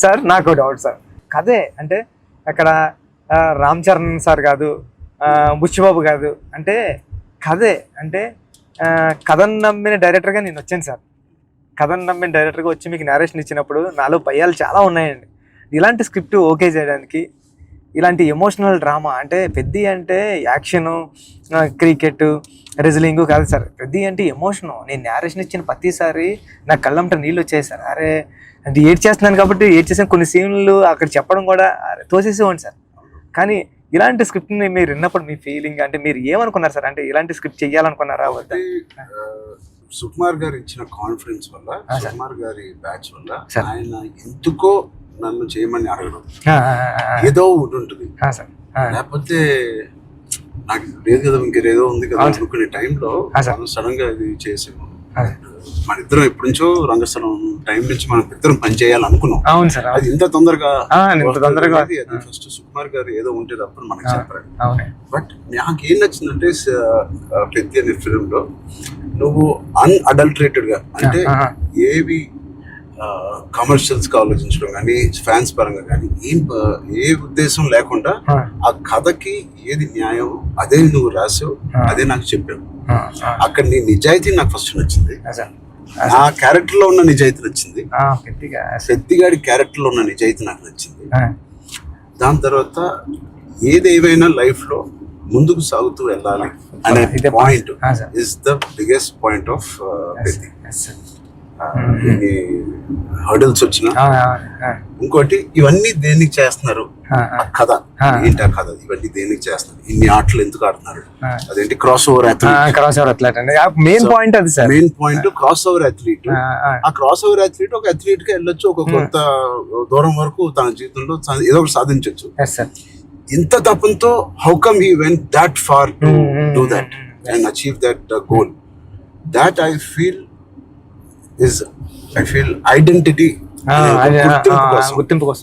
Sir నాకు doubt sir, కథే అంటే అక్కడ రామ్ చరణ్ సార్ కాదు, బుచ్చిబాబు కాదు, అంటే కథే అంటే కథను నమ్మిన డైరెక్టర్గా నేను వచ్చాను సార్. కథను నమ్మిన డైరెక్టర్గా వచ్చి మీకు నేరేషన్ ఇచ్చినప్పుడు నాలో భయాలు చాలా ఉన్నాయండి. ఇలాంటి స్క్రిప్ట్ ఓకే చేయడానికి, ఇలాంటి ఎమోషనల్ డ్రామా అంటే పెద్ద అంటే యాక్షను, క్రికెట్, రెజ్లింగ్ కాదు సార్. పెద్ద అంటే ఎమోషను. నేను నేరేషన్ ఇచ్చిన ప్రతిసారి నా కళ్ళంట నీళ్ళు వచ్చాయి సార్. అరే అంటే ఏడ్ చేస్తున్నాను కాబట్టి ఏడ్ చేసిన కొన్ని సీన్లు అక్కడ చెప్పడం కూడా తోసేసేవాడి సార్. కానీ ఇలాంటి స్క్రిప్ట్ని మీరు విన్నప్పుడు మీ ఫీలింగ్ అంటే మీరు ఏమనుకున్నారు సార్? అంటే ఇలాంటి స్క్రిప్ట్ చెయ్యాలనుకున్నారా వద్దా? సుకుమార్ గారు ఇచ్చిన కాన్ఫిడెన్స్ వల్ల, సుకుమార్ గారి బ్యాచ్ వల్ల ఆయన ఎందుకో నన్ను చేయమని అడగడం ఏదో ఒకటి ఉంటుంది. లేకపోతే నాకు లేదు కదా ఇంకేదో ఉంది కదా అనుకునే టైంలో సడన్ గా ఇది చేసాము. మన ఇద్దరం ఎప్పటి నుంచో రంగస్థలం టైం నుంచి మనం ఇద్దరం పని చేయాలనుకున్నాం. అవును సార్. అది ఇంత తొందరగా ఫస్ట్ సుకుమార్ గారు ఏదో ఉంటే తప్పని మనకు చెప్పారు. బట్ నాకు ఏం నచ్చిందంటే పెద్ద అనే ఫిల్మ్ లో నువ్వు అన్అడల్టరేటెడ్ గా అంటే ఏవి కమర్షియల్స్ గా ఆలోచించడం కానీ ఫ్యాన్స్ పరంగా కానీ ఏ ఉద్దేశం లేకుండా ఆ కథకి ఏది న్యాయం అదే నువ్వు రాసావు, అదే నాకు చెప్పావు. అక్కడ నీ నిజాయితీ నాకు ఫస్ట్ నచ్చింది. ఆ క్యారెక్టర్ లో ఉన్న నిజాయితీ నచ్చింది. పెద్దిగాడి క్యారెక్టర్ లో ఉన్న నిజాయితీ నాకు నచ్చింది. దాని తర్వాత ఏదేమైనా లైఫ్ లో ముందుకు సాగుతూ వెళ్ళాలి అనే point is the biggest point of Peddi. Hurdles వచ్చిన ఇంకోటి ఇవన్నీ దేనికి చేస్తున్నారు, కథ ఏంటి, ఆ కథ ఇవన్నీ దేనికి చేస్తున్నారు, ఇన్ని ఆటలు ఎందుకు ఆడుతున్నారు, అదేంటి cross over athlete. Main point అది sir. Main point cross over athlete. ఆ క్రాస్ ఓవర్ అథ్లీట్ ఒక అథ్లీట్ గా వెళ్ళొచ్చు, ఒక కొంత దూరం వరకు తన జీవితంలో ఏదో ఒకటి సాధించవచ్చు. ఇంత తపంతో how come he went that far to do that and achieve that goal. That I feel identity, గుర్తింపు కోసం.